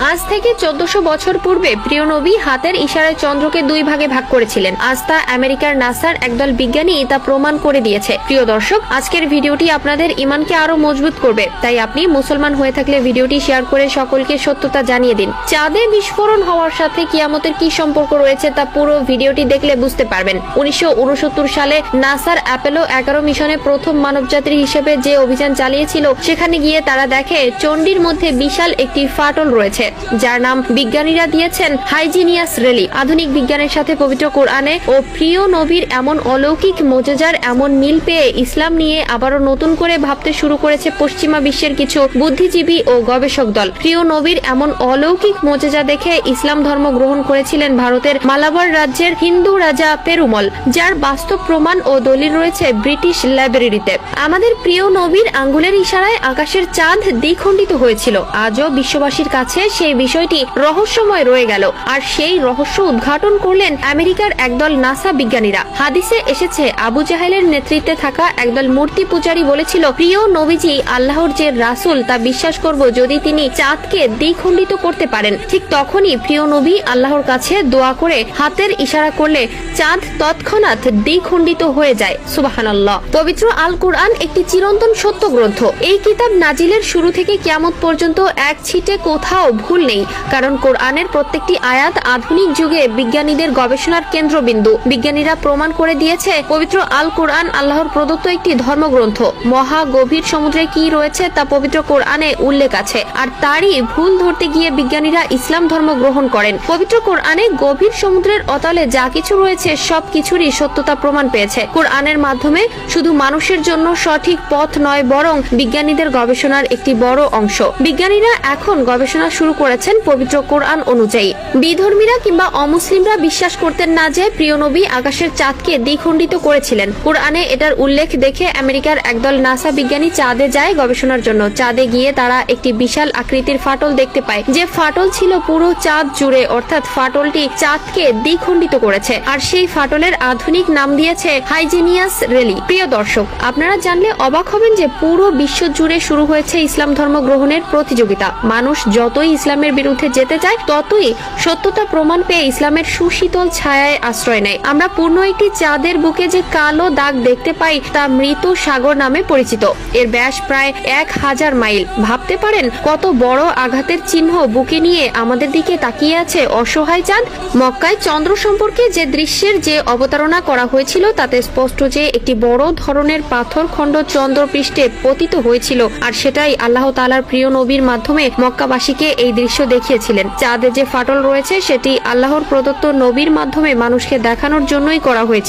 আজ থেকে 1400 বছর পূর্বে প্রিয় নবী হাতের ইশারায় চন্দ্রকে দুই ভাগে ভাগ করেছিলেন। আজ তা আমেরিকার নাসার একদল বিজ্ঞানী তা প্রমাণ করে দিয়েছে। প্রিয় দর্শক, আজকের ভিডিওটি আপনাদের ঈমানকে আরো মজবুত করবে, তাই আপনি মুসলমান হয়ে থাকলে ভিডিওটি শেয়ার করে সকলকে সত্যতা জানিয়ে দিন। চাঁদে বিস্ফোরণ হওয়ার সাথে কিয়ামতের কি সম্পর্ক রয়েছে তা পুরো ভিডিওটি দেখলে বুঝতে পারবেন। 1969 সালে নাসার অ্যাপোলো 11 মিশনে প্রথম মানবযাত্রী হিসেবে যে অভিযান চালিয়েছিল, সেখানে গিয়ে তারা দেখে চণ্ডীর মধ্যে বিশাল একটি ফাটল রয়েছে, যার নাম বিজ্ঞানীরা দিয়েছেন হাইজিনিয়াস রেলি। আধুনিক বিজ্ঞানের সাথে পবিত্র কোরআনে ও প্রিয় নবীর এমন অলৌকিক মোজেজার এমন মিল পেয়ে ইসলাম নিয়ে আবারও নতুন করে ভাবতে শুরু করেছে পশ্চিমা বিশ্বের কিছু বুদ্ধিজীবী ও গবেষক দল। প্রিয় নবীর এমন অলৌকিক মোজেজা দেখে ইসলাম ধর্ম গ্রহণ করেছিলেন ভারতের মালাবার রাজ্যের হিন্দু রাজা পেরুমল, যার বাস্তব প্রমাণ ও দলিল রয়েছে ব্রিটিশ লাইব্রেরিতে। আমাদের প্রিয় নবীর আঙ্গুলের ইশারায় আকাশের চাঁদ দ্বিখণ্ডিত হয়েছিল। আজও বিশ্ববাসীর কাছে সেই বিষয়টি রহস্যময় রয়ে গেল, আর সেই রহস্য উদ্ঘাটন করলেন আমেরিকার একদল নাসা বিজ্ঞানীরা। হাদিসে এসেছে, আবু জাহেলের নেতৃত্বে থাকা একদল মূর্তি পূজারী বলেছিল, প্রিয় নবীজি আল্লাহর যে রাসূল তা বিশ্বাস করব যদি তিনি চাঁদকে দ্বিখণ্ডিত করতে পারেন। ঠিক তখনই প্রিয় নবী আল্লাহর কাছে দোয়া করে হাতের ইশারা করলে চাঁদ তৎক্ষণাৎ দ্বিখণ্ডিত হয়ে যায়। সুবহানাল্লাহ। পবিত্র আল কুরআন একটি চিরন্তন সত্য গ্রন্থ। এই কিতাব নাজিলের শুরু থেকে কিয়ামত পর্যন্ত এক ছিটে কোথাও ভুল নেই, কারণ কোরআনের প্রত্যেকটি আয়াত আধুনিক যুগে বিজ্ঞানীদের গবেষণার কেন্দ্রবিন্দু। বিজ্ঞানীরা প্রমাণ করে দিয়েছে পবিত্র আল কুরআন আল্লাহর প্রদত্ত একটি ধর্মগ্রন্থ। মহা গভীর সমুদ্রে কি রয়েছে তা পবিত্র কোরআনে উল্লেখ আছে, আর তারই ভুল ধরতে গিয়ে বিজ্ঞানীরা ইসলাম ধর্ম গ্রহণ করেন। পবিত্র কোরআনে গভীর সমুদ্রের অতলে যা কিছু রয়েছে সব কিছুরই সত্যতা প্রমাণ পেয়েছে। কোরআনের মাধ্যমে শুধু মানুষের জন্য সঠিক পথ নয়, বরং বিজ্ঞানীদের গবেষণার একটি বড় অংশ। বিজ্ঞানীরা এখন গবেষণা শুরু করেছেন পবিত্র কোরআন অনুযায়ী। বিধর্মীরা কিংবা অমুসলিমরা বিশ্বাস করতেন না যে প্রিয় নবী আকাশের চাঁদকে দ্বিখণ্ডিত করেছিলেন। কোরআনে এটার উল্লেখ দেখে আমেরিকার একদল নাসা বিজ্ঞানী চাঁদে যায় গবেষণার জন্য। চাঁদে গিয়ে তারা একটি বিশাল আকৃতির ফাটল দেখতে পায়, যে ফাটল ছিল পুরো চাঁদ জুড়ে, অর্থাৎ ফাটলটি চাঁদকে দ্বিখণ্ডিত করেছে, আর সেই ফাটলের আধুনিক নাম দিয়েছে হাইজিনিয়াস রেলি। প্রিয় দর্শক, আপনারা জানলে অবাক হবেন যে পুরো বিশ্ব জুড়ে শুরু হয়েছে ইসলাম ধর্ম গ্রহণের প্রতিযোগিতা। মানুষ যতই ইসলামের বিরুদ্ধে যেতে চায়, ততই সত্যতা প্রমাণ পেয়ে ইসলামের সুশীতল ছায়ায় আশ্রয় নেয়। আমরা পূর্ণ একটি চাঁদের বুকে যে কালো দাগ দেখতে পাই তা মৃত সাগর নামে পরিচিত। এর ব্যাস প্রায় 1000 মাইল। ভাবতে পারেন কত বড় আঘাতের চিহ্ন বুকে নিয়ে আমাদের দিকে তাকিয়ে আছে অসহায় চাঁদ। মক্কায় চন্দ্র সম্পর্কে যে দৃশ্যের যে অবতারণা করা হয়েছিল তাতে স্পষ্ট যে একটি বড় ধরনের পাথর খণ্ড চন্দ্রপৃষ্ঠে পতিত হয়েছিল, আর সেটাই আল্লাহ তাআলার প্রিয় নবীর মাধ্যমে মক্কাবাসীকে এই দৃশ্য দেখিয়েছিলেন। চাঁদে যে ফাটল রয়েছে সেটি আল্লাহর প্রদত্ত নবীর মাধ্যমে মানুষকে দেখানোর জন্যই করা হয়েছে।